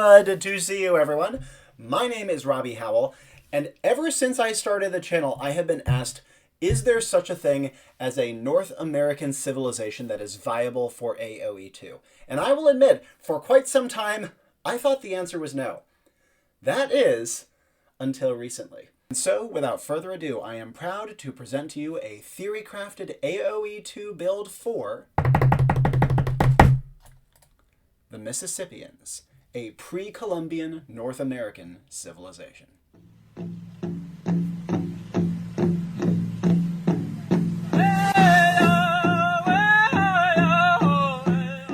Good to see you, everyone. My name is Robbie Howell, and ever since I started the channel, I have been asked, is there such a thing as a North American civilization that is viable for AoE2? And I will admit, for quite some time, I thought the answer was no. That is, until recently. And so, without further ado, I am proud to present to you a Theorycrafted AoE2 build for the Mississippians, a pre-Columbian North American civilization.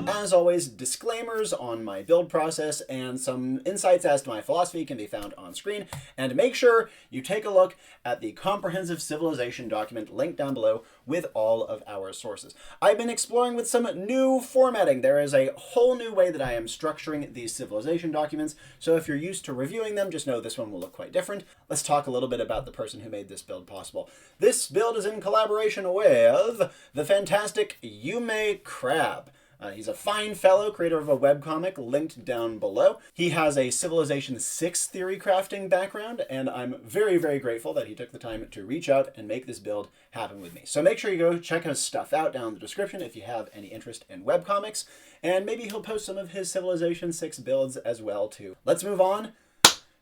As always, disclaimers on my build process and some insights as to my philosophy can be found on screen. And make sure you take a look at the comprehensive civilization document linked down below with all of our sources. I've been exploring with some new formatting. There is a whole new way that I am structuring these civilization documents, so if you're used to reviewing them, just know this one will look quite different. Let's talk a little bit about the person who made this build possible. This build is in collaboration with the fantastic YummmeCrab. He's a fine fellow, creator of a webcomic linked down below. He has a Civilization 6 theory crafting background, and I'm very, very grateful that he took the time to reach out and make this build happen with me. So make sure you go check his stuff out down in the description if you have any interest in webcomics, and maybe he'll post some of his Civilization 6 builds as well too. Let's move on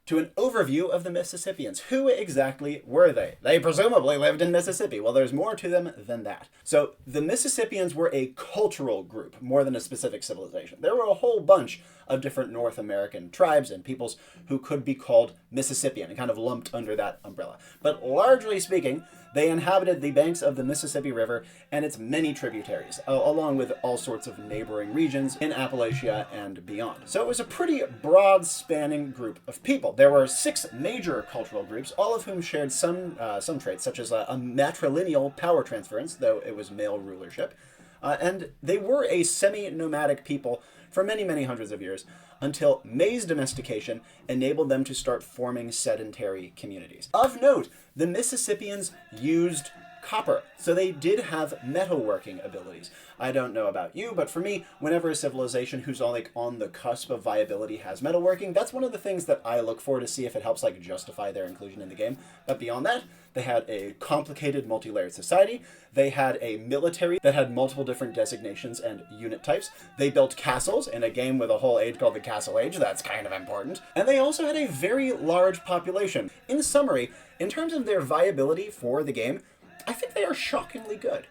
to an overview of the Mississippians. Who exactly were they? They presumably lived in Mississippi. Well, there's more to them than that. So the Mississippians were a cultural group more than a specific civilization. There were a whole bunch of different North American tribes and peoples who could be called Mississippian and kind of lumped under that umbrella. But largely speaking, they inhabited the banks of the Mississippi River and its many tributaries, along with all sorts of neighboring regions in Appalachia and beyond. So it was a pretty broad-spanning group of people. There were 6 major cultural groups, all of whom shared some traits, such as a matrilineal power transference, though it was male rulership. And they were a semi-nomadic people for many, many hundreds of years, until maize domestication enabled them to start forming sedentary communities. Of note, the Mississippians used copper, so they did have metalworking abilities. I don't know about you, but for me, whenever a civilization who's on the cusp of viability has metalworking, that's one of the things that I look for to see if it helps justify their inclusion in the game. But beyond that, they had a complicated multi-layered society. They had a military that had multiple different designations and unit types. They built castles in a game with a whole age called the Castle Age. That's kind of important. And they also had a very large population. In summary, in terms of their viability for the game, I think they are shockingly good.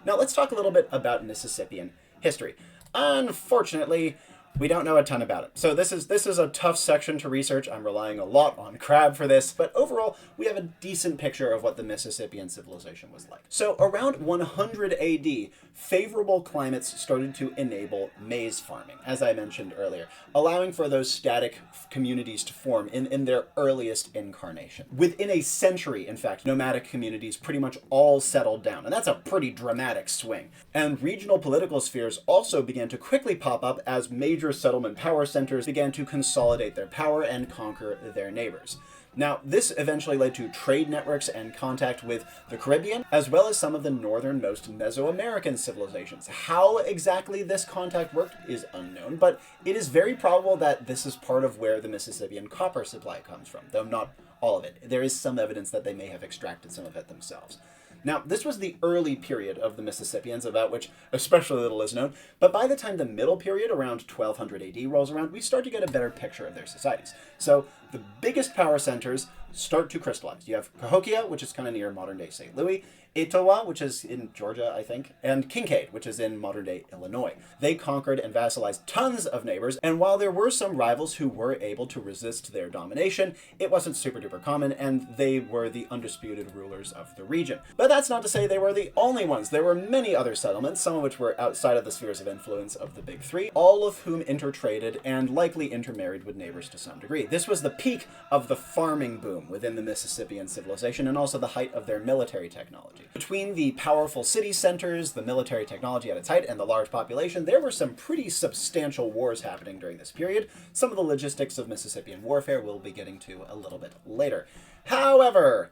Now let's talk a little bit about Mississippian history. Unfortunately, we don't know a ton about it. So this is a tough section to research. I'm relying a lot on Crab for this, but overall, we have a decent picture of what the Mississippian civilization was like. So around 100 AD, favorable climates started to enable maize farming, as I mentioned earlier, allowing for those static communities to form in their earliest incarnation. Within a century, in fact, nomadic communities pretty much all settled down, and that's a pretty dramatic swing. And regional political spheres also began to quickly pop up as major settlement power centers began to consolidate their power and conquer their neighbors. Now, this eventually led to trade networks and contact with the Caribbean, as well as some of the northernmost Mesoamerican civilizations. How exactly this contact worked is unknown, but it is very probable that this is part of where the Mississippian copper supply comes from, though not all of it. There is some evidence that they may have extracted some of it themselves. Now, this was the early period of the Mississippians, about which especially little is known, but by the time the middle period, around 1200 AD, rolls around, we start to get a better picture of their societies. So the biggest power centers start to crystallize. You have Cahokia, which is kind of near modern-day St. Louis, Etowah, which is in Georgia, I think, and Kincaid, which is in modern-day Illinois. They conquered and vassalized tons of neighbors, and while there were some rivals who were able to resist their domination, it wasn't super-duper common, and they were the undisputed rulers of the region. But that's not to say they were the only ones. There were many other settlements, some of which were outside of the spheres of influence of the Big Three, all of whom intertraded and likely intermarried with neighbors to some degree. This was the peak of the farming boom within the Mississippian civilization, and also the height of their military technology. Between the powerful city centers, the military technology at its height, and the large population, there were some pretty substantial wars happening during this period. Some of the logistics of Mississippian warfare we'll be getting to a little bit later. However,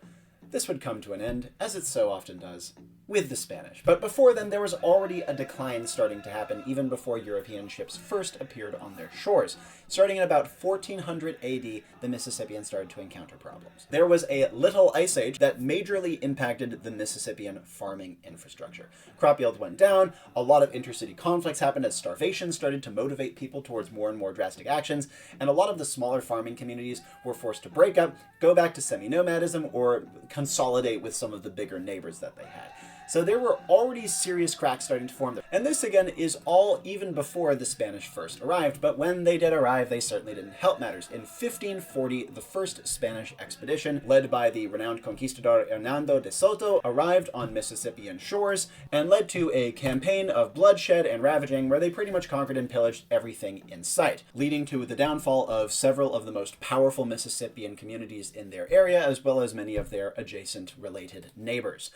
this would come to an end, as it so often does, with the Spanish. But before then, there was already a decline starting to happen even before European ships first appeared on their shores. Starting in about 1400 AD, the Mississippians started to encounter problems. There was a little ice age that majorly impacted the Mississippian farming infrastructure. Crop yield went down, a lot of intercity conflicts happened as starvation started to motivate people towards more and more drastic actions, and a lot of the smaller farming communities were forced to break up, go back to semi-nomadism, or consolidate with some of the bigger neighbors that they had. So there were already serious cracks starting to form there. And this, again, is all even before the Spanish first arrived, but when they did arrive, they certainly didn't help matters. In 1540, the first Spanish expedition, led by the renowned conquistador Hernando de Soto, arrived on Mississippian shores and led to a campaign of bloodshed and ravaging where they pretty much conquered and pillaged everything in sight, leading to the downfall of several of the most powerful Mississippian communities in their area, as well as many of their adjacent related neighbors.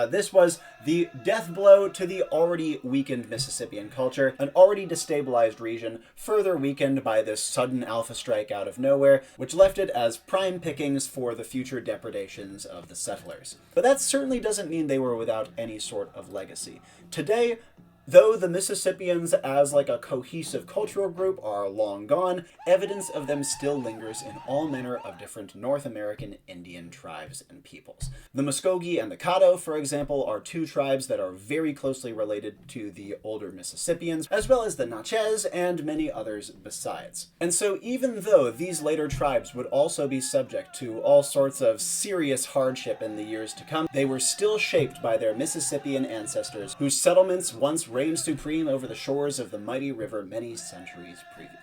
This was the death blow to the already weakened Mississippian culture, an already destabilized region, further weakened by this sudden alpha strike out of nowhere, which left it as prime pickings for the future depredations of the settlers. But that certainly doesn't mean they were without any sort of legacy. Today, though the Mississippians as like a cohesive cultural group are long gone, evidence of them still lingers in all manner of different North American Indian tribes and peoples. The Muskogee and the Caddo, for example, are two tribes that are very closely related to the older Mississippians, as well as the Natchez and many others besides. And so even though these later tribes would also be subject to all sorts of serious hardship in the years to come, they were still shaped by their Mississippian ancestors, whose settlements once reigned supreme over the shores of the mighty river many centuries previous.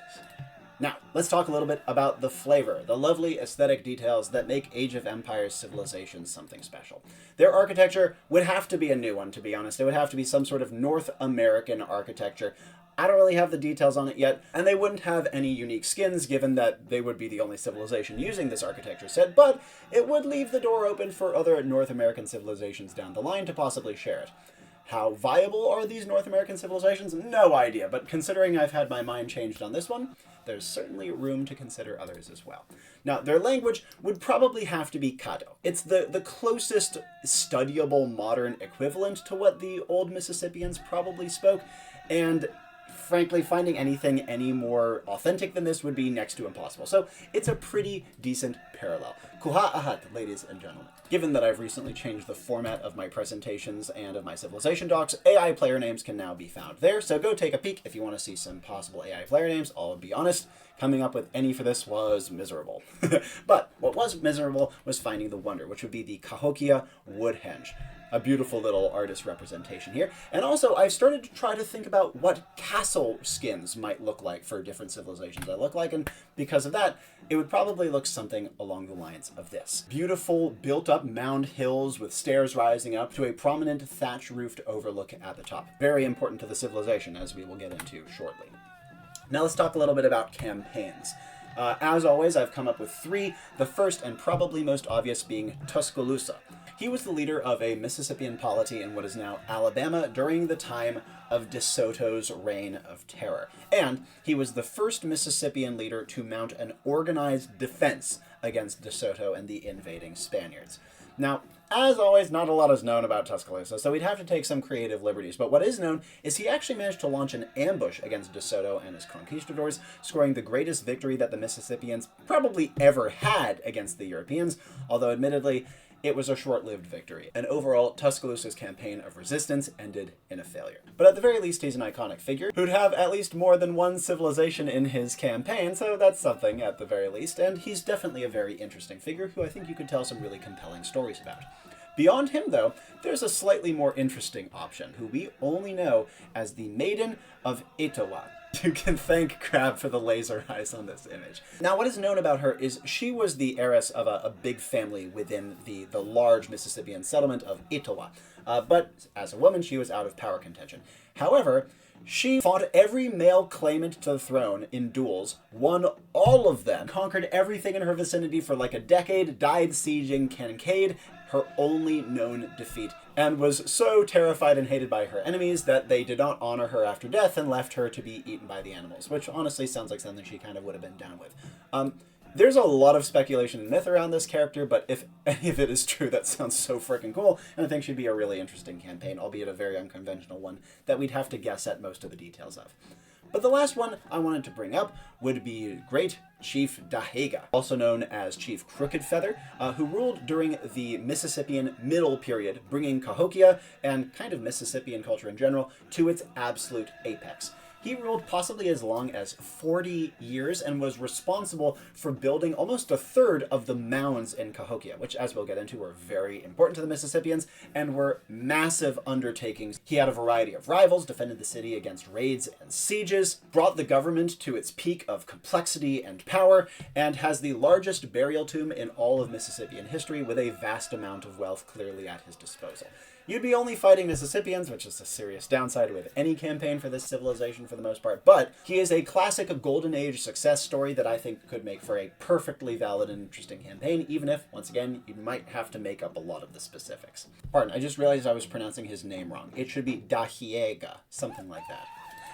Now, let's talk a little bit about the flavor, the lovely aesthetic details that make Age of Empires civilizations something special. Their architecture would have to be a new one, to be honest. It would have to be some sort of North American architecture. I don't really have the details on it yet, and they wouldn't have any unique skins given that they would be the only civilization using this architecture set, but it would leave the door open for other North American civilizations down the line to possibly share it. How viable are these North American civilizations? No idea, but considering I've had my mind changed on this one, there's certainly room to consider others as well. Now, their language would probably have to be Caddo. It's the closest studyable modern equivalent to what the old Mississippians probably spoke, and frankly, finding anything any more authentic than this would be next to impossible. So it's a pretty decent parallel. Kuha ahat, ladies and gentlemen. Given that I've recently changed the format of my presentations and of my civilization docs, AI player names can now be found there, so go take a peek if you want to see some possible AI player names. I'll be honest, coming up with any for this was miserable. But what was miserable was finding the wonder, which would be the Cahokia Woodhenge. A beautiful little artist representation here. And also, I've started to try to think about what castle skins might look like for different civilizations I look like, and because of that, it would probably look something along the lines of this. Beautiful, built-up mound hills with stairs rising up to a prominent thatch-roofed overlook at the top. Very important to the civilization, as we will get into shortly. Now let's talk a little bit about campaigns. As always, I've come up with three, the first and probably most obvious being Tuscaloosa. He was the leader of a Mississippian polity in what is now Alabama during the time of De Soto's reign of terror. And he was the first Mississippian leader to mount an organized defense against De Soto and the invading Spaniards. Now, as always, not a lot is known about Tuscaloosa, so we'd have to take some creative liberties, but what is known is he actually managed to launch an ambush against De Soto and his conquistadors, scoring the greatest victory that the Mississippians probably ever had against the Europeans, although admittedly, it was a short-lived victory, and overall, Tuscaloosa's campaign of resistance ended in a failure. But at the very least, he's an iconic figure who'd have at least more than one civilization in his campaign, so that's something at the very least, and he's definitely a very interesting figure who I think you could tell some really compelling stories about. Beyond him, though, there's a slightly more interesting option, who we only know as the Maiden of Etowah. You can thank Crab for the laser eyes on this image. Now, what is known about her is she was the heiress of a big family within the large Mississippian settlement of Etowah. But as a woman, she was out of power contention. However, she fought every male claimant to the throne in duels, won all of them, conquered everything in her vicinity for like a decade, died sieging Kincaid, her only known defeat, and was so terrified and hated by her enemies that they did not honor her after death and left her to be eaten by the animals, which honestly sounds like something she kind of would have been down with. There's a lot of speculation and myth around this character, but if any of it is true, that sounds so freaking cool, and I think should be a really interesting campaign, albeit a very unconventional one that we'd have to guess at most of the details of. But the last one I wanted to bring up would be Great Chief Dahaga, also known as Chief Crooked Feather, who ruled during the Mississippian Middle Period, bringing Cahokia and kind of Mississippian culture in general to its absolute apex. He ruled possibly as long as 40 years and was responsible for building almost a third of the mounds in Cahokia, which, as we'll get into, were very important to the Mississippians and were massive undertakings. He had a variety of rivals, defended the city against raids and sieges, brought the government to its peak of complexity and power, and has the largest burial tomb in all of Mississippian history with a vast amount of wealth clearly at his disposal. You'd be only fighting Mississippians, which is a serious downside with any campaign for this civilization for the most part, but he is a classic Golden Age success story that I think could make for a perfectly valid and interesting campaign, even if, once again, you might have to make up a lot of the specifics. Pardon, I just realized I was pronouncing his name wrong. It should be Dahiega, something like that.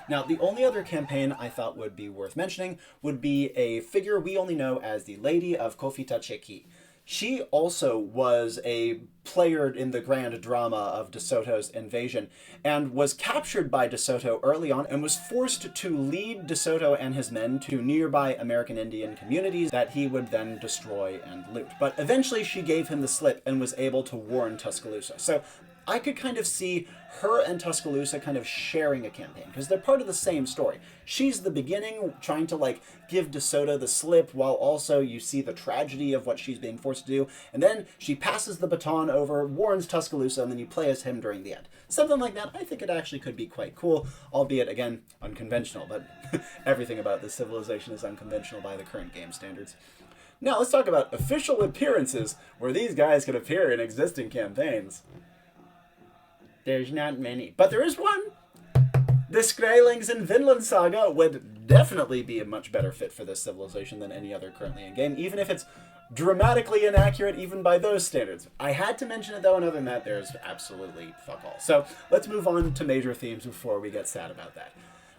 Now, the only other campaign I thought would be worth mentioning would be a figure we only know as the Lady of Kofitacheki. She also was a player in the grand drama of De Soto's invasion and was captured by De Soto early on and was forced to lead De Soto and his men to nearby American Indian communities that he would then destroy and loot. But eventually she gave him the slip and was able to warn Tuscaloosa. So I could kind of see her and Tuscaloosa kind of sharing a campaign, because they're part of the same story. She's the beginning, trying to give De Soto the slip, while also you see the tragedy of what she's being forced to do, and then she passes the baton over, warns Tuscaloosa, and then you play as him during the end. Something like that, I think it actually could be quite cool, albeit, again, unconventional, but everything about this civilization is unconventional by the current game standards. Now, let's talk about official appearances, where these guys could appear in existing campaigns. There's not many, but there is one. The Skrælings in Vinland Saga would definitely be a much better fit for this civilization than any other currently in game, even if it's dramatically inaccurate even by those standards. I had to mention it though, and other than that, there's absolutely fuck all. So let's move on to major themes before we get sad about that.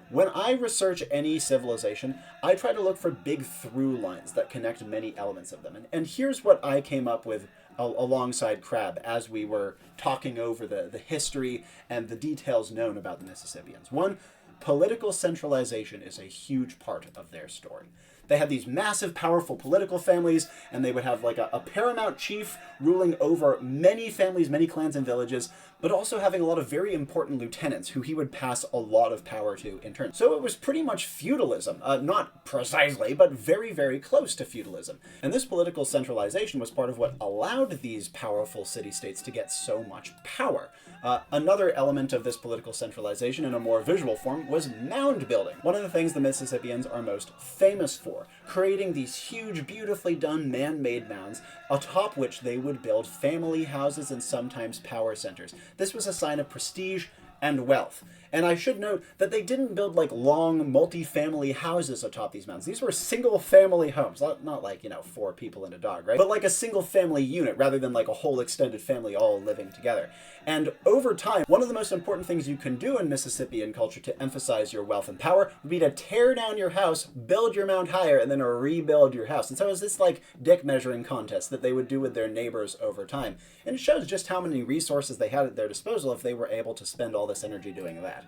When I research any civilization, I try to look for big through lines that connect many elements of them. And here's what I came up with alongside Crab as we were talking over the history and the details known about the Mississippians. One, political centralization is a huge part of their story. They had these massive, powerful political families, and they would have a paramount chief ruling over many families, many clans and villages, but also having a lot of very important lieutenants who he would pass a lot of power to in turn. So it was pretty much feudalism. Not precisely, but very, very close to feudalism. And this political centralization was part of what allowed these powerful city-states to get so much power. Another element of this political centralization in a more visual form was mound building. One of the things the Mississippians are most famous for, creating these huge, beautifully done man-made mounds, atop which they would build family houses and sometimes power centers. This was a sign of prestige and wealth. And I should note that they didn't build long multi-family houses atop these mounds. These were single-family homes, not 4 people and a dog, right? But a single-family unit rather than a whole extended family all living together. And over time, one of the most important things you can do in Mississippian culture to emphasize your wealth and power would be to tear down your house, build your mound higher, and then rebuild your house. And so it was this dick measuring contest that they would do with their neighbors over time. And it shows just how many resources they had at their disposal if they were able to spend all this energy doing that.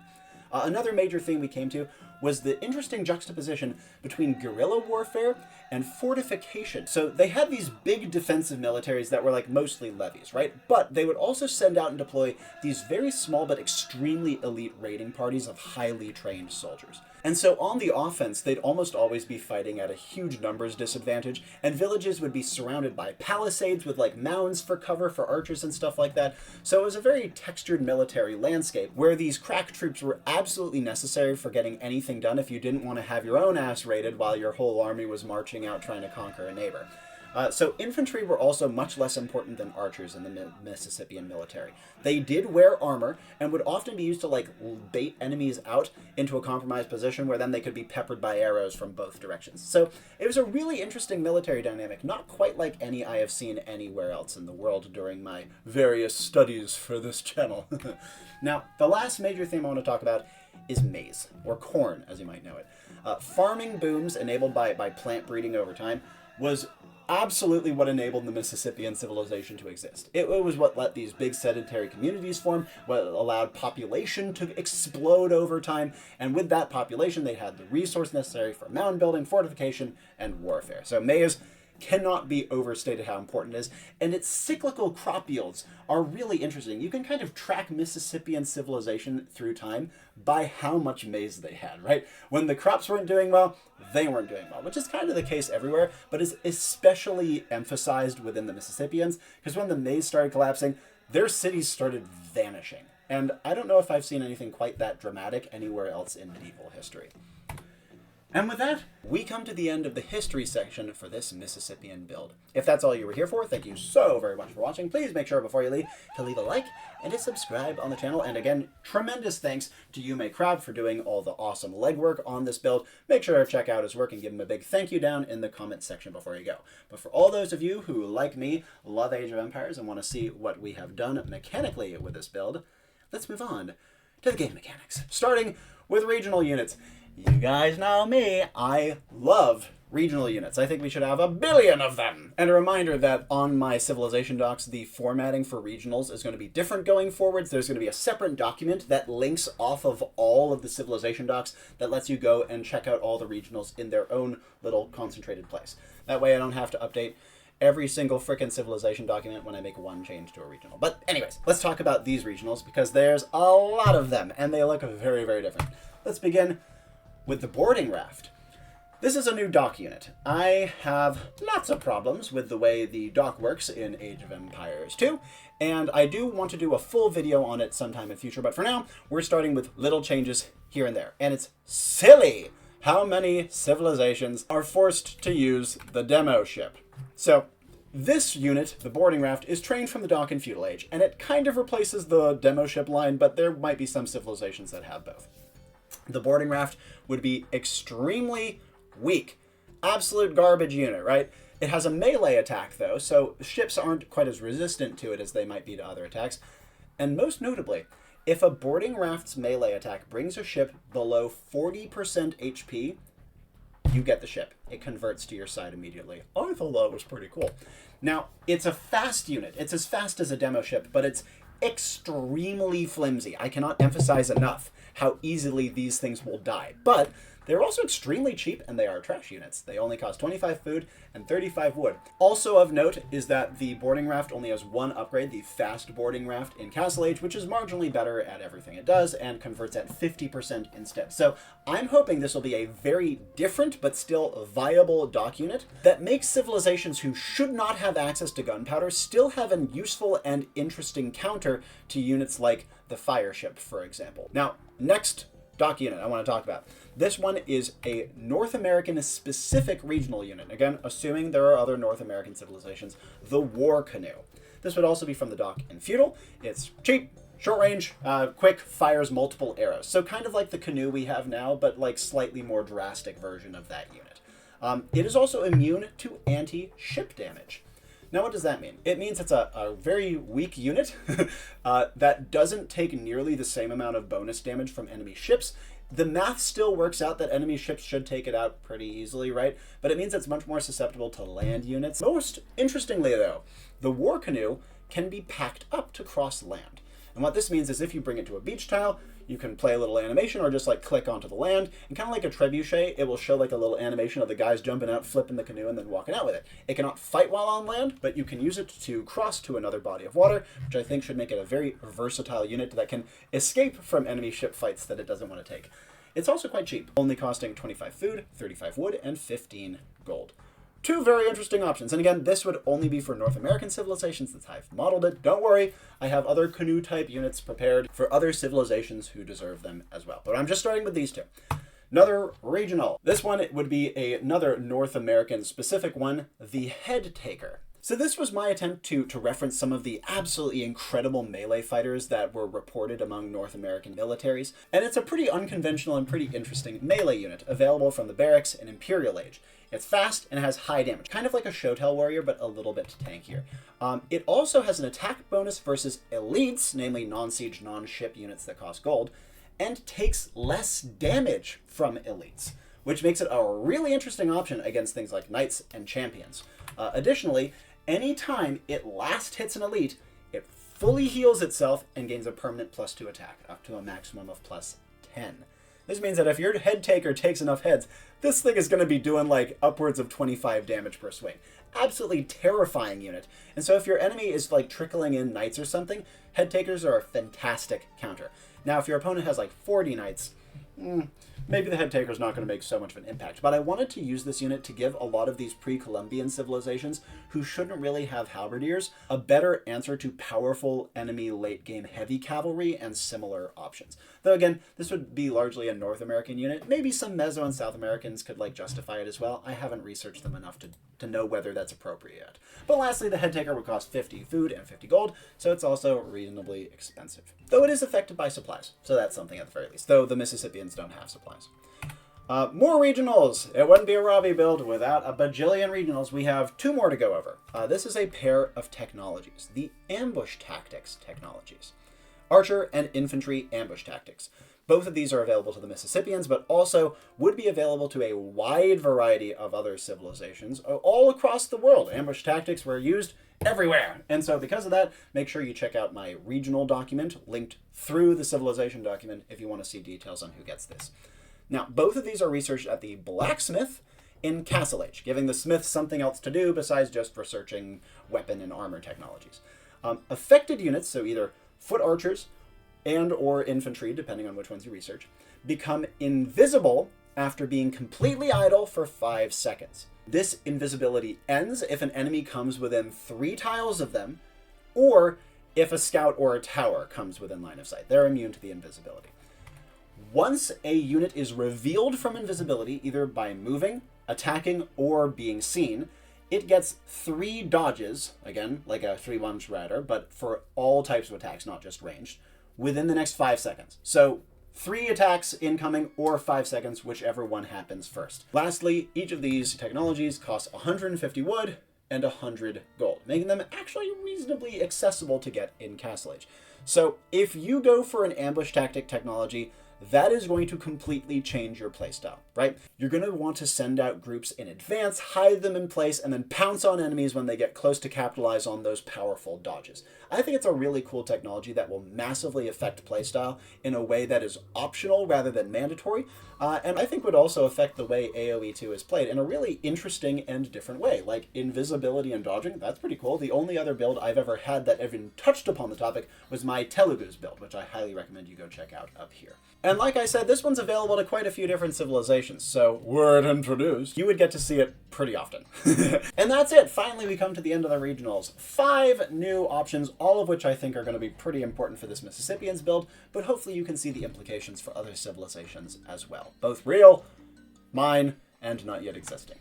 Another major thing we came to was the interesting juxtaposition between guerrilla warfare and fortification. So they had these big defensive militaries that were mostly levies, right? But they would also send out and deploy these very small but extremely elite raiding parties of highly trained soldiers. And so on the offense, they'd almost always be fighting at a huge numbers disadvantage, and villages would be surrounded by palisades with mounds for cover for archers and stuff like that. So it was a very textured military landscape where these crack troops were absolutely necessary for getting anything done if you didn't want to have your own ass raided while your whole army was marching out trying to conquer a neighbor. So infantry were also much less important than archers in the Mississippian military. They did wear armor and would often be used to bait enemies out into a compromised position where then they could be peppered by arrows from both directions. So it was a really interesting military dynamic, not quite like any I have seen anywhere else in the world during my various studies for this channel. Now, the last major theme I want to talk about is maize, or corn as you might know it. Farming booms enabled by plant breeding over time was absolutely what enabled the Mississippian civilization to exist. It was what let these big sedentary communities form, what allowed population to explode over time, and with that population, they had the resource necessary for mound building, fortification, and warfare. So maize cannot be overstated how important it is, and its cyclical crop yields are really interesting. You can kind of track Mississippian civilization through time by how much maize they had, right? When the crops weren't doing well, they weren't doing well, which is kind of the case everywhere, but is especially emphasized within the Mississippians, because when the maize started collapsing, their cities started vanishing. And I don't know if I've seen anything quite that dramatic anywhere else in medieval history. And with that, we come to the end of the history section for this Mississippian build. If that's all you were here for, thank you so very much for watching. Please make sure before you leave to leave a like and to subscribe on the channel. And again, tremendous thanks to YummmeCrab for doing all the awesome legwork on this build. Make sure to check out his work and give him a big thank you down in the comments section before you go. But for all those of you who, like me, love Age of Empires and want to see what we have done mechanically with this build, let's move on to the game mechanics, starting with regional units. You guys know me, I love regional units. I think we should have 1 billion of them. And a reminder that on my civilization docs, the formatting for regionals is going to be different going forwards. There's going to be a separate document that links off of all of the civilization docs that lets you go and check out all the regionals in their own little concentrated place. That way I don't have to update every single frickin' civilization document when I make one change to a regional. But anyways, let's talk about these regionals because there's a lot of them and they look very, very different. Let's begin with the boarding raft. This is a new dock unit. I have lots of problems with the way the dock works in Age of Empires 2, and I do want to do a full video on it sometime in future, but for now, we're starting with little changes here and there. And it's silly how many civilizations are forced to use the demo ship. So this unit, the boarding raft, is trained from the dock in Feudal Age, and it kind of replaces the demo ship line, but there might be some civilizations that have both. The boarding raft would be extremely weak. Absolute garbage unit, right? It has a melee attack, though, so ships aren't quite as resistant to it as they might be to other attacks. And most notably, if a boarding raft's melee attack brings a ship below 40% HP, you get the ship. It converts to your side immediately. I thought that was pretty cool. Now, it's a fast unit. It's as fast as a demo ship, but it's extremely flimsy. I cannot emphasize enough how easily these things will die. But they're also extremely cheap, and they are trash units. They only cost 25 food and 35 wood. Also of note is that the boarding raft only has one upgrade, the fast boarding raft in Castle Age, which is marginally better at everything it does and converts at 50% instead. So I'm hoping this will be a very different but still viable dock unit that makes civilizations who should not have access to gunpowder still have a useful and interesting counter to units like the fire ship, for example. Now, next dock unit I want to talk about. This one is a North American specific regional unit. Again, assuming there are other North American civilizations, the war canoe. This would also be from the dock in Feudal. It's cheap, short range, quick, fires multiple arrows. So kind of like the canoe we have now, but like slightly more drastic version of that unit. It is also immune to anti-ship damage. Now, what does that mean? It means it's a very weak unit that doesn't take nearly the same amount of bonus damage from enemy ships. The math still works out that enemy ships should take it out pretty easily, right? But it means it's much more susceptible to land units. Most interestingly, though, the war canoe can be packed up to cross land. And what this means is if you bring it to a beach tile, you can play a little animation or just like click onto the land, and kind of like a trebuchet, it will show like a little animation of the guys jumping out, flipping the canoe, and then walking out with it. It cannot fight while on land, but you can use it to cross to another body of water, which I think should make it a very versatile unit that can escape from enemy ship fights that it doesn't want to take. It's also quite cheap, only costing 25 food, 35 wood, and 15 gold. Two very interesting options. And again, this would only be for North American civilizations since I've modeled it. Don't worry, I have other canoe-type units prepared for other civilizations who deserve them as well. But I'm just starting with these two. Another regional. This one would be another North American specific one, the Head Taker. So this was my attempt to reference some of the absolutely incredible melee fighters that were reported among North American militaries. And it's a pretty unconventional and pretty interesting melee unit available from the Barracks in Imperial Age. It's fast and has high damage, kind of like a Shotel warrior, but a little bit tankier. It also has an attack bonus versus elites, namely non-siege, non-ship units that cost gold, and takes less damage from elites, which makes it a really interesting option against things like knights and champions. Additionally, anytime it last hits an elite, it fully heals itself and gains a permanent +2 attack, up to a maximum of +10. This means that if your head taker takes enough heads, this thing is going to be doing like upwards of 25 damage per swing. Absolutely terrifying unit. And so if your enemy is like trickling in knights or something, head takers are a fantastic counter. Now, if your opponent has like 40 knights, maybe the head taker is not going to make so much of an impact. But I wanted to use this unit to give a lot of these pre-Columbian civilizations who shouldn't really have halberdiers a better answer to powerful enemy late-game heavy cavalry and similar options. Though again, this would be largely a North American unit. Maybe some Meso and South Americans could like justify it as well. I haven't researched them enough to know whether that's appropriate yet. But lastly, the head taker would cost 50 food and 50 gold, so it's also reasonably expensive. Though it is affected by supplies, so that's something at the very least, though the Mississippians don't have supplies. More regionals. It wouldn't be a Robbie build without a bajillion regionals. We have 2 more to go over. This is a pair of technologies, the ambush tactics technologies. Archer and infantry ambush tactics. Both of these are available to the Mississippians, but also would be available to a wide variety of other civilizations all across the world. Ambush tactics were used everywhere. And so because of that, make sure you check out my regional document linked through the civilization document if you want to see details on who gets this. Now, both of these are researched at the blacksmith in Castle Age, giving the smith something else to do besides just researching weapon and armor technologies. Affected units, so either foot archers and or infantry, depending on which ones you research, become invisible after being completely idle for 5 seconds. This invisibility ends if an enemy comes within 3 tiles of them, or if a scout or a tower comes within line of sight. They're immune to the invisibility. Once a unit is revealed from invisibility, either by moving, attacking, or being seen, it gets 3 dodges, again, like a 3-1 rider, but for all types of attacks, not just ranged, within the next 5 seconds. So 3 attacks incoming or 5 seconds, whichever one happens first. Lastly, each of these technologies costs 150 wood and 100 gold, making them actually reasonably accessible to get in Castle Age. So if you go for an ambush tactic technology, that is going to completely change your playstyle, right? You're going to want to send out groups in advance, hide them in place, and then pounce on enemies when they get close to capitalize on those powerful dodges. I think it's a really cool technology that will massively affect playstyle in a way that is optional rather than mandatory, and I think would also affect the way AoE2 is played in a really interesting and different way. Like invisibility and dodging, that's pretty cool. The only other build I've ever had that even touched upon the topic was my Telugu's build, which I highly recommend you go check out up here. And like I said, this one's available to quite a few different civilizations, so were it introduced, you would get to see it pretty often. And that's it. Finally, we come to the end of the regionals. 5 new options, all of which I think are going to be pretty important for this Mississippians build, but hopefully you can see the implications for other civilizations as well. Both real, mine, and not yet existing.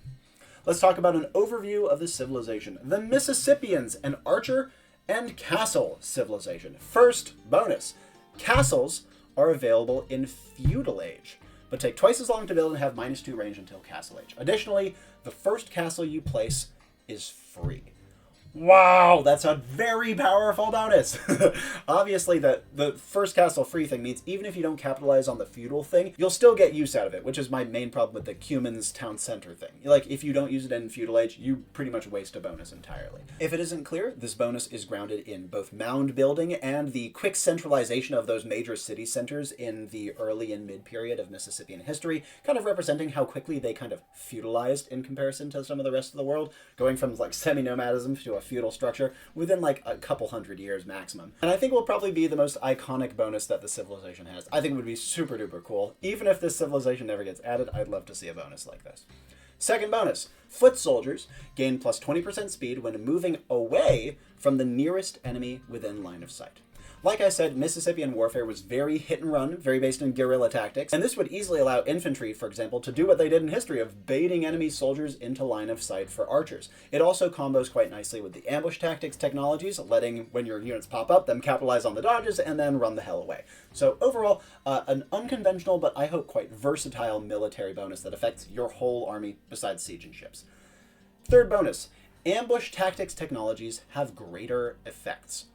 Let's talk about an overview of the civilization. The Mississippians, an archer and castle civilization. First bonus. Castles are available in Feudal Age, but take twice as long to build and have -2 range until Castle Age. Additionally, the first castle you place is free. Wow, that's a very powerful bonus. Obviously, the first castle free thing means even if you don't capitalize on the feudal thing, you'll still get use out of it, which is my main problem with the Cuman's town center thing. Like, if you don't use it in feudal age, you pretty much waste a bonus entirely. If it isn't clear, this bonus is grounded in both mound building and the quick centralization of those major city centers in the early and mid period of Mississippian history, kind of representing how quickly they kind of feudalized in comparison to some of the rest of the world, going from like semi-nomadism to a feudal structure within like a couple hundred years maximum. And I think will probably be the most iconic bonus that the civilization has. I think it would be super duper cool. Even if this civilization never gets added, I'd love to see a bonus like this. Second bonus, foot soldiers gain plus 20% speed when moving away from the nearest enemy within line of sight. Like I said, Mississippian warfare was very hit and run, very based in guerrilla tactics, and this would easily allow infantry, for example, to do what they did in history of baiting enemy soldiers into line of sight for archers. It also combos quite nicely with the ambush tactics technologies, letting, when your units pop up, them capitalize on the dodges and then run the hell away. So overall, an unconventional, but I hope quite versatile military bonus that affects your whole army besides siege and ships. Third bonus, ambush tactics technologies have greater effects.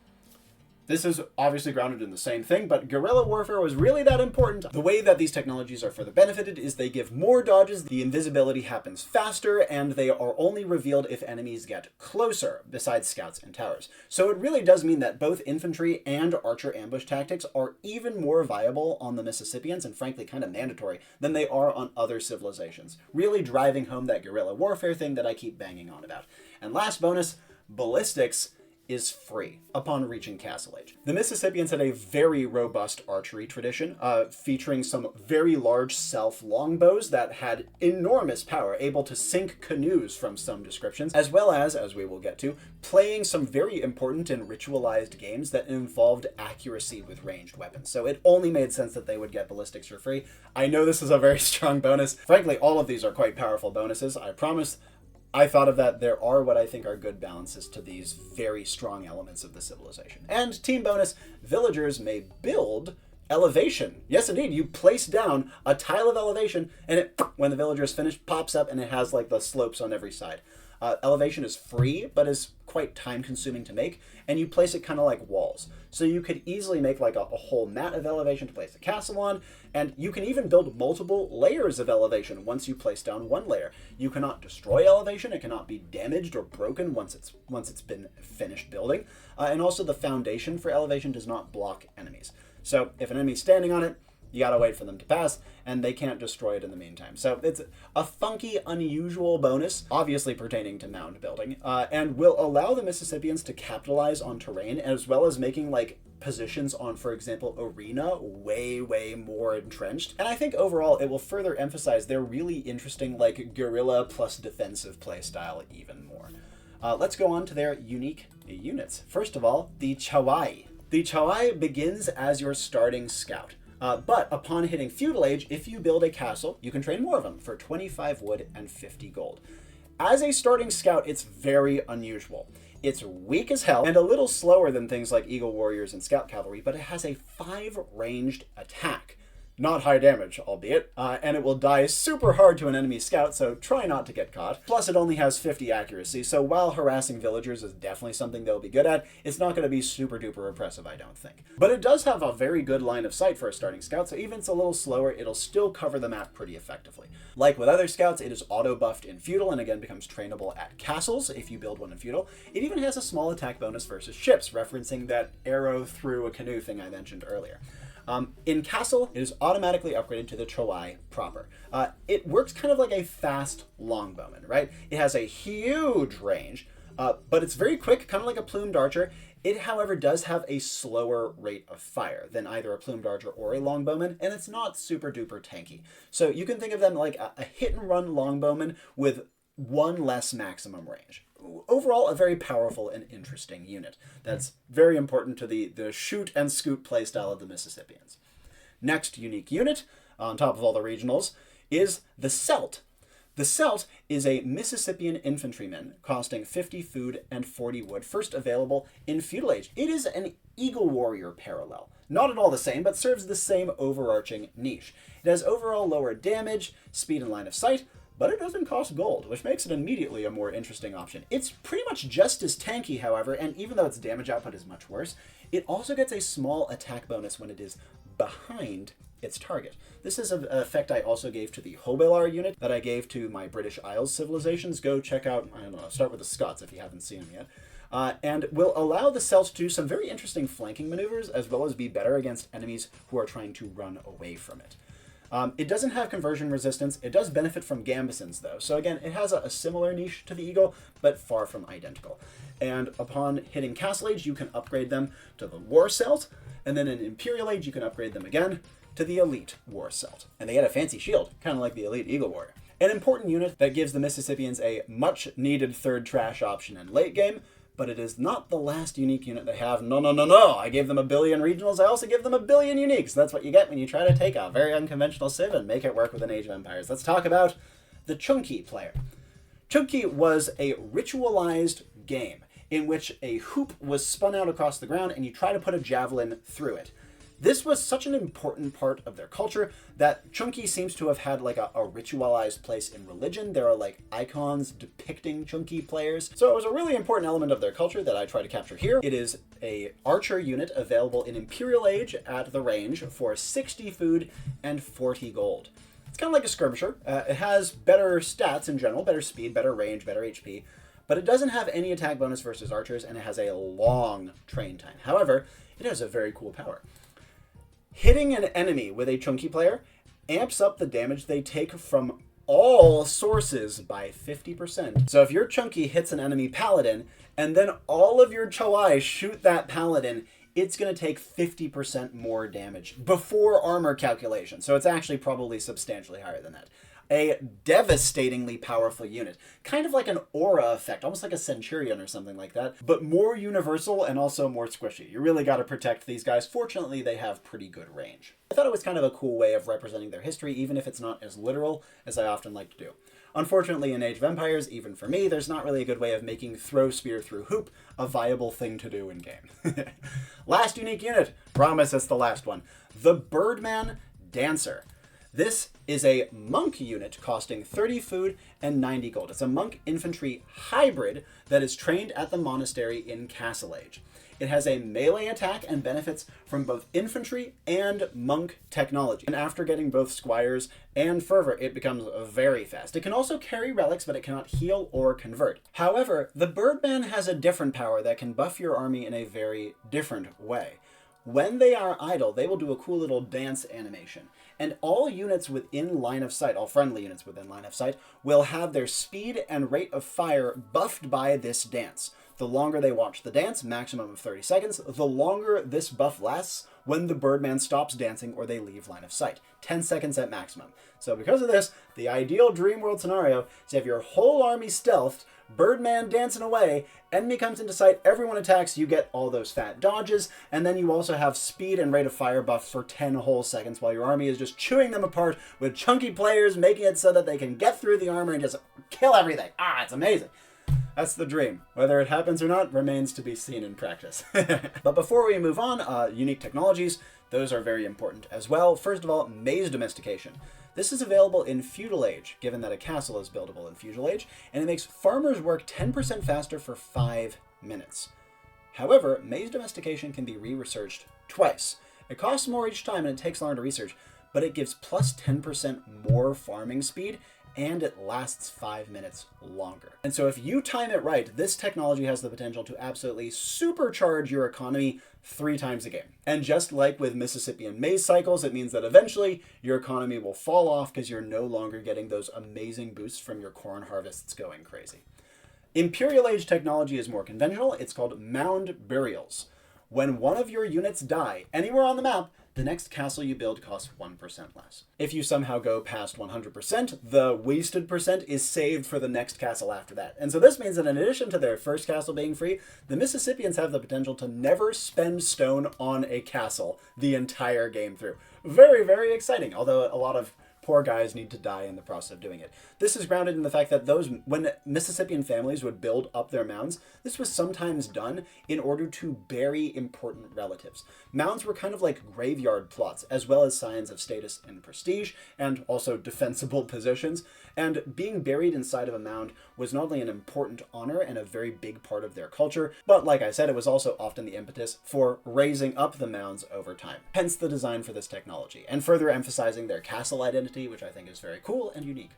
This is obviously grounded in the same thing, but guerrilla warfare was really that important. The way that these technologies are further benefited is they give more dodges, the invisibility happens faster, and they are only revealed if enemies get closer, besides scouts and towers. So it really does mean that both infantry and archer ambush tactics are even more viable on the Mississippians, and frankly kind of mandatory, than they are on other civilizations. Really driving home that guerrilla warfare thing that I keep banging on about. And last bonus, ballistics is free upon reaching Castle Age. The Mississippians had a very robust archery tradition, featuring some very large self-longbows that had enormous power, able to sink canoes from some descriptions, as well as we will get to, playing some very important and ritualized games that involved accuracy with ranged weapons. So it only made sense that they would get ballistics for free. I know this is a very strong bonus. Frankly, all of these are quite powerful bonuses, I promise. I thought of that. There are what I think are good balances to these very strong elements of the civilization. And team bonus, villagers may build elevation. Yes, indeed. You place down a tile of elevation, and it, when the villager is finished, pops up, and it has like the slopes on every side. Elevation is free, but is quite time-consuming to make, and you place it kind of like walls. So you could easily make like a whole mat of elevation to place a castle on, and you can even build multiple layers of elevation once you place down one layer. You cannot destroy elevation, it cannot be damaged or broken once it's been finished building, and also the foundation for elevation does not block enemies. So if an enemy's standing on it, you gotta wait for them to pass, and they can't destroy it in the meantime. So it's a funky, unusual bonus, obviously pertaining to mound building, and will allow the Mississippians to capitalize on terrain, as well as making, like, positions on, for example, arena way more entrenched. And I think overall it will further emphasize their really interesting, like, guerrilla plus defensive playstyle even more. Let's go on to their unique units. First of all, the Chawai. The Chawai begins as your starting scout. But upon hitting feudal age, if you build a castle, you can train more of them for 25 wood and 50 gold. As a starting scout, it's very unusual. It's weak as hell and a little slower than things like Eagle Warriors and Scout Cavalry, but it has a 5 ranged attack. Not high damage, albeit, and it will die super hard to an enemy scout, so try not to get caught. Plus, it only has 50 accuracy, so while harassing villagers is definitely something they'll be good at, it's not going to be super duper oppressive, I don't think. But it does have a very good line of sight for a starting scout, so even if it's a little slower, it'll still cover the map pretty effectively. Like with other scouts, it is auto-buffed in feudal, and again becomes trainable at castles if you build one in feudal. It even has a small attack bonus versus ships, referencing that arrow through a canoe thing I mentioned earlier. In Castle, it is automatically upgraded to the Chawai proper. It works kind of like a fast longbowman, right? It has a huge range, but it's very quick, kind of like a plumed archer. It, however, does have a slower rate of fire than either a plumed archer or a longbowman, and it's not super duper tanky. So you can think of them like a hit and run longbowman with one less maximum range. Overall, a very powerful and interesting unit. That's very important to the shoot and scoot playstyle of the Mississippians. Next unique unit, on top of all the regionals, is the Celt. The Celt is a Mississippian infantryman costing 50 food and 40 wood, first available in feudal age. It is an Eagle Warrior parallel. Not at all the same, but serves the same overarching niche. It has overall lower damage, speed and line of sight, but it doesn't cost gold, which makes it immediately a more interesting option. It's pretty much just as tanky, however, and even though its damage output is much worse, it also gets a small attack bonus when it is behind its target. This is an effect I also gave to the Hobelar unit that I gave to my British Isles civilizations. Go check out, I don't know, start with the Scots if you haven't seen them yet. And will allow the Celts to do some very interesting flanking maneuvers, as well as be better against enemies who are trying to run away from it. It doesn't have conversion resistance. It does benefit from gambesons, though. So again, it has a similar niche to the Eagle, but far from identical. And upon hitting Castle Age, you can upgrade them to the War Celt, and then in Imperial Age, you can upgrade them again to the Elite War Celt. And they get a fancy shield, kind of like the Elite Eagle Warrior. An important unit that gives the Mississippians a much-needed third trash option in late game, but it is not the last unique unit they have. No. I gave them 1 billion regionals. I also give them 1 billion uniques. That's what you get when you try to take a very unconventional civ and make it work with an Age of Empires. Let's talk about the Chunky player. Chunky was a ritualized game in which a hoop was spun out across the ground and you try to put a javelin through it. This was such an important part of their culture that Chunky seems to have had like a ritualized place in religion. There are like icons depicting Chunky players. So it was a really important element of their culture that I try to capture here. It is a archer unit available in Imperial Age at the range for 60 food and 40 gold. It's kind of like a skirmisher. It has better stats in general, better speed, better range, better HP, but it doesn't have any attack bonus versus archers, and it has a long train time. However, it has a very cool power. Hitting an enemy with a Chunky player amps up the damage they take from all sources by 50%. So if your Chunky hits an enemy paladin, and then all of your Chawai shoot that paladin, it's going to take 50% more damage before armor calculation. So it's actually probably substantially higher than that. A devastatingly powerful unit. Kind of like an aura effect, almost like a Centurion or something like that, but more universal and also more squishy. You really got to protect these guys. Fortunately, they have pretty good range. I thought it was kind of a cool way of representing their history, even if it's not as literal as I often like to do. Unfortunately, in Age of Empires, even for me, there's not really a good way of making throw spear through hoop a viable thing to do in game. Last unique unit. Promise it's the last one. The Birdman Dancer. This is a monk unit costing 30 food and 90 gold. It's a monk infantry hybrid that is trained at the monastery in Castle Age. It has a melee attack and benefits from both infantry and monk technology. And after getting both squires and fervor, it becomes very fast. It can also carry relics, but it cannot heal or convert. However, the Birdman has a different power that can buff your army in a very different way. When they are idle, they will do a cool little dance animation. And all units within line of sight, all friendly units within line of sight, will have their speed and rate of fire buffed by this dance. The longer they watch the dance, maximum of 30 seconds, the longer this buff lasts when the Birdman stops dancing or they leave line of sight. 10 seconds at maximum. So because of this, the ideal dream world scenario is to have your whole army stealthed, Birdman dancing away, enemy comes into sight, everyone attacks, you get all those fat dodges, and then you also have speed and rate of fire buffs for 10 whole seconds while your army is just chewing them apart with Chunky players, making it so that they can get through the armor and just kill everything. It's amazing. That's the dream. Whether it happens or not remains to be seen in practice. But before we move on, unique technologies, those are very important as well. First of all, maze domestication. This is available in Feudal Age, given that a castle is buildable in Feudal Age, and it makes farmers work 10% faster for 5 minutes. However, maze domestication can be re-researched twice. It costs more each time and it takes longer to research, but it gives plus 10% more farming speed, and it lasts 5 minutes longer. And so if you time it right, this technology has the potential to absolutely supercharge your economy 3 times a game. And just like with Mississippian maze cycles, it means that eventually your economy will fall off because you're no longer getting those amazing boosts from your corn harvests going crazy. Imperial Age technology is more conventional. It's called mound burials. When one of your units die anywhere on the map, the next castle you build costs 1% less. If you somehow go past 100%, the wasted percent is saved for the next castle after that. And so this means that in addition to their first castle being free, the Mississippians have the potential to never spend stone on a castle the entire game through. Very, very exciting, although a lot of poor guys need to die in the process of doing it. This is grounded in the fact that when Mississippian families would build up their mounds, this was sometimes done in order to bury important relatives. Mounds were kind of like graveyard plots, as well as signs of status and prestige, and also defensible positions. And being buried inside of a mound was not only an important honor and a very big part of their culture, but like I said, it was also often the impetus for raising up the mounds over time. Hence the design for this technology, and further emphasizing their castle identity, which I think is very cool and unique.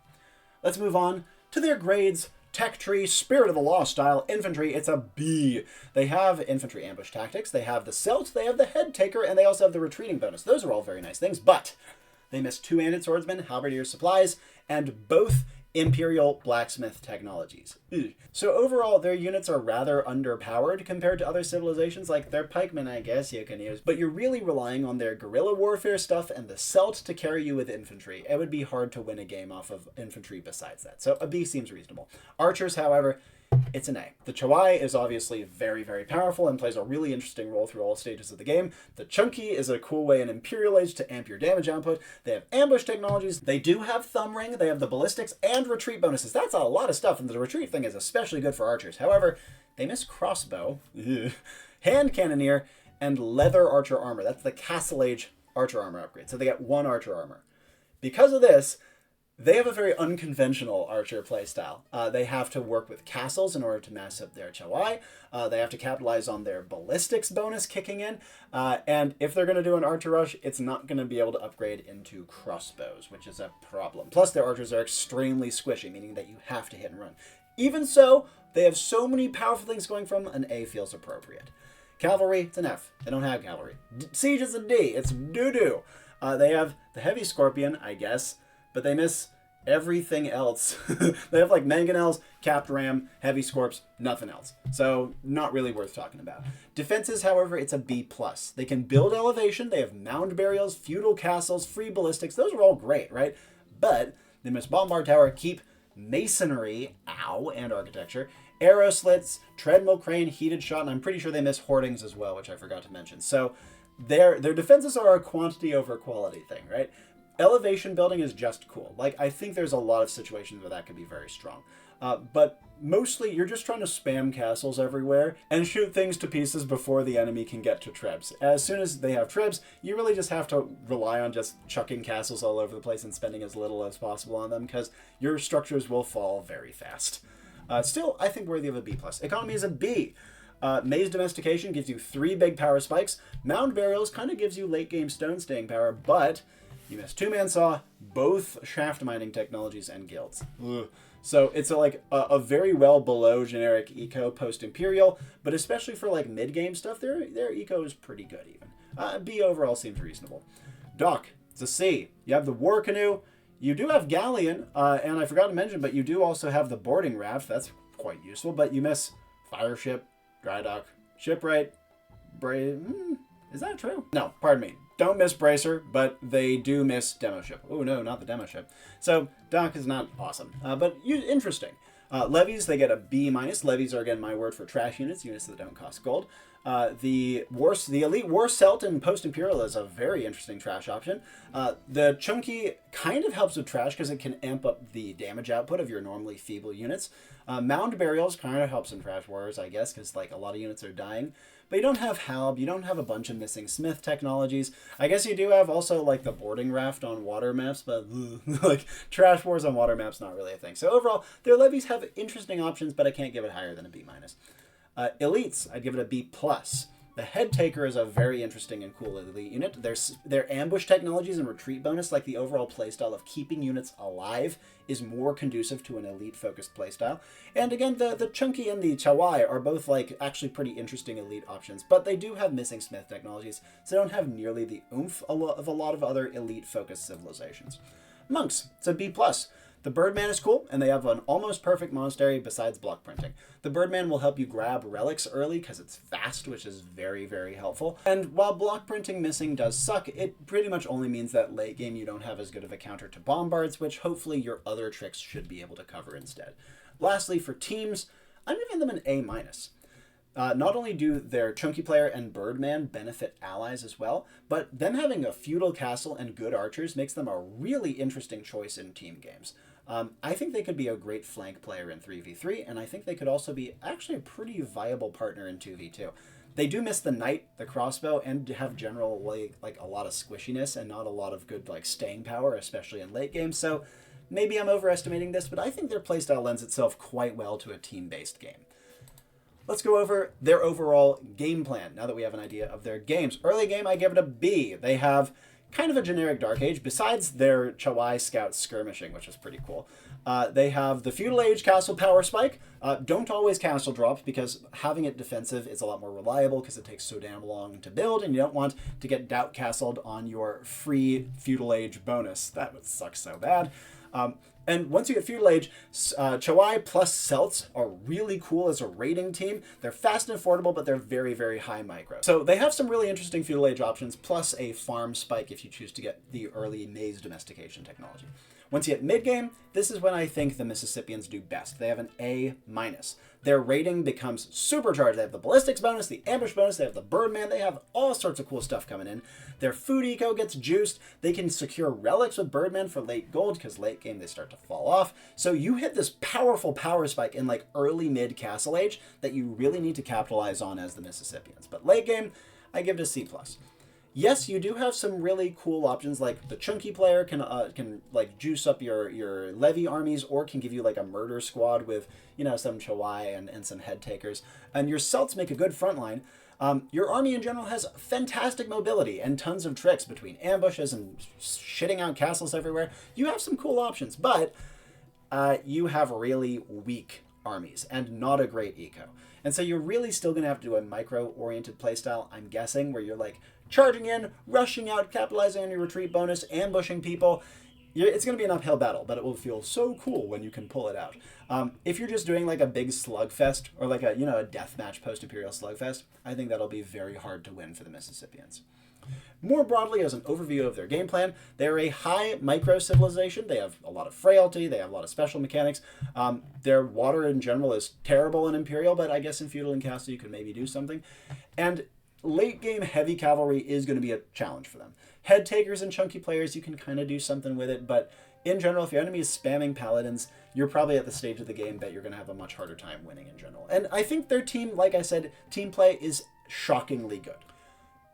Let's move on to their grades. Tech tree, Spirit of the Law style infantry, it's a B. They have infantry ambush tactics, they have the Celt, they have the Head Taker, and they also have the retreating bonus. Those are all very nice things, but they miss 2-handed swordsmen, halberdier supplies, and both Imperial blacksmith technologies. So overall, their units are rather underpowered compared to other civilizations, like their pikemen, I guess you can use, but you're really relying on their guerrilla warfare stuff and the Celt to carry you with infantry. It would be hard to win a game off of infantry besides that, so a B seems reasonable. Archers, however, it's an A. The Chawai is obviously very, very powerful and plays a really interesting role through all stages of the game. The Chunky is a cool way in Imperial Age to amp your damage output. They have ambush technologies. They do have Thumb Ring. They have the ballistics and retreat bonuses. That's a lot of stuff, and the retreat thing is especially good for archers. However, they miss Crossbow, Hand Cannoneer, and leather archer armor. That's the Castle Age archer armor upgrade. So they get 1 archer armor. Because of this, they have a very unconventional archer playstyle. They have to work with castles in order to mass up their Chawai. They have to capitalize on their ballistics bonus kicking in. And if they're going to do an archer rush, it's not going to be able to upgrade into crossbows, which is a problem. Plus, their archers are extremely squishy, meaning that you have to hit and run. Even so, they have so many powerful things going from them, an A feels appropriate. Cavalry, it's an F. They don't have cavalry. Siege is a D. It's doo-doo. They have the heavy scorpion, I guess, but they miss everything else. They have like mangonels, capped ram, heavy scorps, nothing else. So not really worth talking about. Defenses, however, it's a B+. They can build elevation. They have mound burials, feudal castles, free ballistics. Those are all great, right? But they miss bombard tower, keep masonry, ow, and architecture, arrow slits, treadmill crane, heated shot, and I'm pretty sure they miss hoardings as well, which I forgot to mention. So their defenses are a quantity over quality thing, right? Elevation building is just cool. Like, I think there's a lot of situations where that could be very strong. But mostly, you're just trying to spam castles everywhere and shoot things to pieces before the enemy can get to trebs. As soon as they have trebs, you really just have to rely on just chucking castles all over the place and spending as little as possible on them, because your structures will fall very fast. Still, I think worthy of a B+. Economy is a B. Maze Domestication gives you 3 big power spikes. Mound Burials kind of gives you late game stone staying power, but you miss 2-man saw, both shaft mining technologies, and guilds. Ugh. So it's a very well below generic eco post-imperial, but especially for like mid-game stuff, their eco is pretty good even. B overall seems reasonable. Dock, it's a C. You have the war canoe. You do have galleon, and I forgot to mention, but you do also have the boarding raft. That's quite useful, but you miss fire ship, dry dock, shipwright, is that true? No, pardon me. Don't miss Bracer, but they do miss Demo Ship. Oh no, not the Demo Ship. So dock is not awesome, but interesting. Levies, they get a B-. Levies are, again, my word for trash units that don't cost gold. The Elite War Celt in Post-Imperial is a very interesting trash option. The Chunky kind of helps with trash because it can amp up the damage output of your normally feeble units. Mound Burials kind of helps in Trash Warriors, I guess, because like a lot of units are dying. But you don't have Halb, you don't have a bunch of missing Smith technologies. I guess you do have also like the boarding raft on water maps, but like Trash Wars on water maps, not really a thing. So overall, their levies have interesting options, but I can't give it higher than a B-. Elites, I'd give it a B+. The Head Taker is a very interesting and cool elite unit. Their ambush technologies and retreat bonus, like the overall playstyle of keeping units alive, is more conducive to an elite-focused playstyle. And again, the Chunky and the Chawai are both like actually pretty interesting elite options, but they do have missing Smith technologies, so they don't have nearly the oomph of a lot of other elite-focused civilizations. Monks, it's a B+. The Birdman is cool, and they have an almost perfect monastery besides block printing. The Birdman will help you grab relics early because it's fast, which is very, very helpful. And while block printing missing does suck, it pretty much only means that late game you don't have as good of a counter to bombards, which hopefully your other tricks should be able to cover instead. Lastly, for teams, I'm giving them an A-. Not only do their Chunky Player and Birdman benefit allies as well, but them having a feudal castle and good archers makes them a really interesting choice in team games. I think they could be a great flank player in 3v3, and I think they could also be actually a pretty viable partner in 2v2. They do miss the knight, the crossbow, and have generally like a lot of squishiness and not a lot of good like staying power, especially in late game. So maybe I'm overestimating this, but I think their playstyle lends itself quite well to a team-based game. Let's go over their overall game plan now that we have an idea of their games. Early game, I give it a B. They have kind of a generic Dark Age, besides their Chawai Scout skirmishing, which is pretty cool. They have the Feudal Age Castle Power Spike. Don't always castle drop, because having it defensive is a lot more reliable because it takes so damn long to build, and you don't want to get doubt castled on your free Feudal Age bonus. That would suck so bad. And once you get Feudal Age, Chawai plus Celts are really cool as a raiding team. They're fast and affordable, but they're very, very high micro. So they have some really interesting Feudal Age options, plus a farm spike if you choose to get the early Maze Domestication technology. Once you hit mid-game, this is when I think the Mississippians do best. They have an A-. Their rating becomes supercharged. They have the ballistics bonus, the ambush bonus, they have the Birdman, they have all sorts of cool stuff coming in. Their food eco gets juiced. They can secure relics with Birdman for late gold, because late game they start to fall off. So you hit this powerful power spike in like early mid Castle Age that you really need to capitalize on as the Mississippians. But late game, I give it a C+. Yes, you do have some really cool options, like the chunky player can like juice up your levy armies, or can give you like a murder squad with, you know, some Chawai and some head takers. And your Celts make a good front line. Your army in general has fantastic mobility and tons of tricks between ambushes and shitting out castles everywhere. You have some cool options, but you have really weak armies and not a great eco. And so you're really still going to have to do a micro-oriented playstyle, I'm guessing, where you're like charging in, rushing out, capitalizing on your retreat bonus, ambushing people. It's going to be an uphill battle, but it will feel so cool when you can pull it out. If you're just doing like a big slugfest, or like a, you know, a deathmatch post-imperial slugfest, I think that'll be very hard to win for the Mississippians. More broadly, as an overview of their game plan, they're a high micro-civilization. They have a lot of frailty. They have a lot of special mechanics. Their water in general is terrible in Imperial, but I guess in Feudal and Castle you could maybe do something. And late-game heavy cavalry is going to be a challenge for them. Head takers and chunky players, you can kind of do something with it, but in general, if your enemy is spamming paladins, you're probably at the stage of the game that you're going to have a much harder time winning in general. And I think their team, like I said, team play is shockingly good.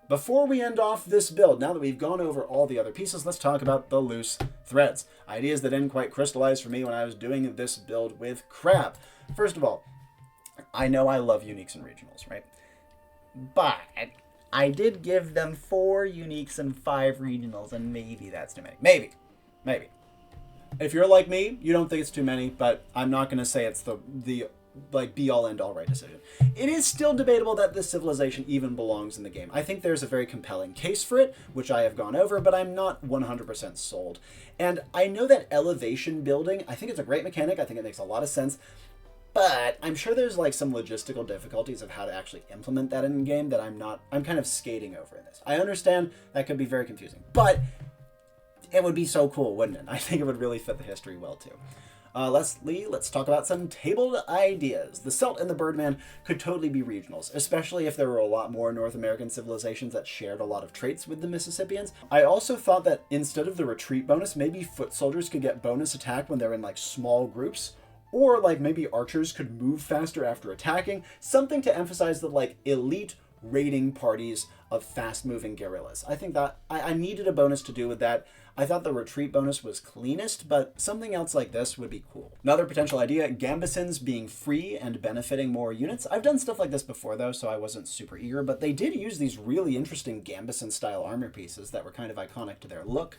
Before we end off this build, now that we've gone over all the other pieces, let's talk about the loose threads. Ideas that didn't quite crystallize for me when I was doing this build with Crab. First of all, I know I love uniques and regionals, right? But I did give them 4 uniques and 5 regionals, and maybe that's too many. Maybe. If you're like me, you don't think it's too many, but I'm not going to say it's the like be-all end-all right decision. It is still debatable that this civilization even belongs in the game. I think there's a very compelling case for it, which I have gone over, but I'm not 100% sold. And I know that elevation building, I think it's a great mechanic. I think it makes a lot of sense. But I'm sure there's like some logistical difficulties of how to actually implement that in game that I'm kind of skating over in this. I understand that could be very confusing, but it would be so cool, wouldn't it? I think it would really fit the history well too. Let's talk about some tabled ideas. The Celt and the Birdman could totally be regionals, especially if there were a lot more North American civilizations that shared a lot of traits with the Mississippians. I also thought that instead of the retreat bonus, maybe foot soldiers could get bonus attack when they're in like small groups. Or like maybe archers could move faster after attacking. Something to emphasize the like elite raiding parties of fast-moving guerrillas. I think that I needed a bonus to do with that. I thought the retreat bonus was cleanest, but something else like this would be cool. Another potential idea, Gambesons being free and benefiting more units. I've done stuff like this before though, so I wasn't super eager, but they did use these really interesting Gambeson-style armor pieces that were kind of iconic to their look.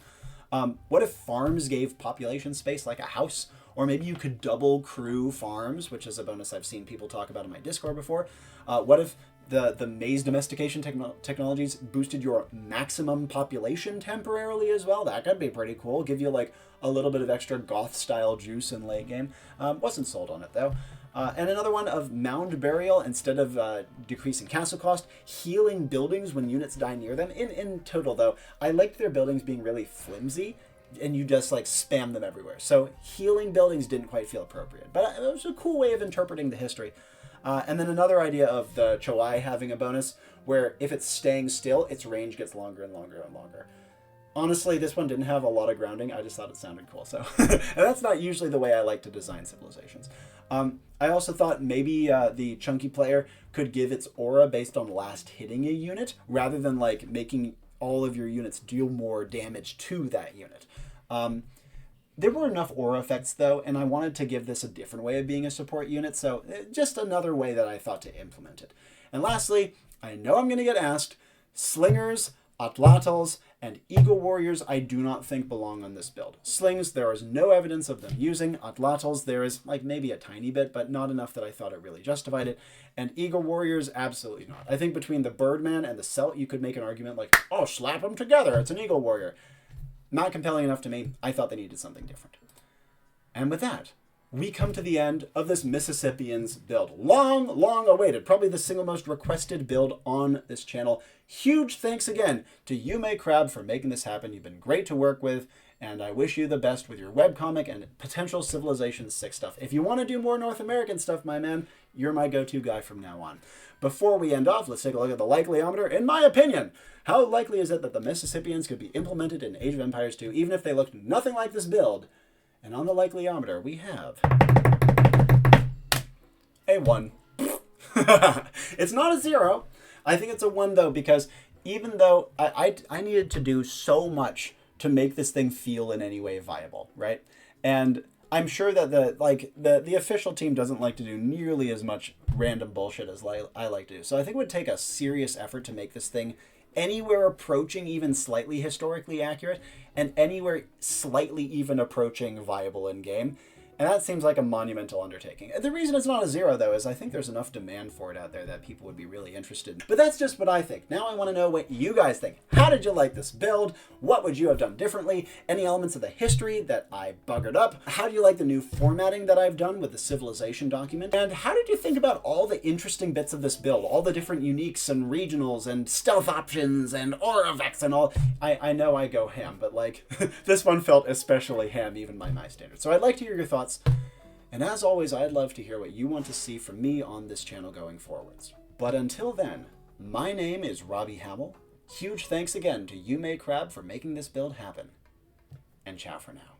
What if farms gave population space like a house? Or maybe you could double crew farms, which is a bonus I've seen people talk about in my Discord before. What if the maize domestication technologies boosted your maximum population temporarily as well? That could be pretty cool. Give you like a little bit of extra goth-style juice in late game. Wasn't sold on it though. And another one of mound burial, instead of decreasing castle cost, healing buildings when units die near them. In total though, I liked their buildings being really flimsy, and you just like spam them everywhere. So healing buildings didn't quite feel appropriate, but it was a cool way of interpreting the history. And then another idea of the Chawai having a bonus where if it's staying still, its range gets longer and longer and longer. Honestly, this one didn't have a lot of grounding. I just thought it sounded cool. So and that's not usually the way I like to design civilizations. I also thought maybe the chunky player could give its aura based on last hitting a unit rather than like making all of your units deal more damage to that unit. There were enough aura effects though, and I wanted to give this a different way of being a support unit, so just another way that I thought to implement it. And lastly, I know I'm going to get asked, slingers, atlatls, and eagle warriors I do not think belong on this build. Slings, there is no evidence of them using. Atlatls, there is like maybe a tiny bit, but not enough that I thought it really justified it. And eagle warriors, absolutely not. I think between the Birdman and the Celt, you could make an argument like, oh, slap them together, it's an eagle warrior. Not compelling enough to me. I thought they needed something different. And with that, we come to the end of this Mississippians build. Long, long awaited. Probably the single most requested build on this channel. Huge thanks again to YummmeCrab for making this happen. You've been great to work with, and I wish you the best with your webcomic and potential Civilization 6 stuff. If you want to do more North American stuff, my man, you're my go-to guy from now on. Before we end off, let's take a look at the likeliness. In my opinion, how likely is it that the Mississippians could be implemented in Age of Empires 2, even if they looked nothing like this build? And on the likeliness, we have a 1. It's not a 0. I think it's a 1 though, because even though I needed to do so much to make this thing feel in any way viable, right? And I'm sure that the official team doesn't like to do nearly as much random bullshit as I like to do. So I think it would take a serious effort to make this thing anywhere approaching even slightly historically accurate, and anywhere slightly even approaching viable in game. And that seems like a monumental undertaking. The reason it's not a 0, though, is I think there's enough demand for it out there that people would be really interested in. But that's just what I think. Now I want to know what you guys think. How did you like this build? What would you have done differently? Any elements of the history that I buggered up? How do you like the new formatting that I've done with the civilization document? And how did you think about all the interesting bits of this build? All the different uniques and regionals and stealth options and aura effects and all. I know I go ham, but like this one felt especially ham even by my standards. So I'd like to hear your thoughts. And as always, I'd love to hear what you want to see from me on this channel going forwards. But until then, my name is Robbie Hamill. Huge thanks again to YummmeCrab for making this build happen. And ciao for now.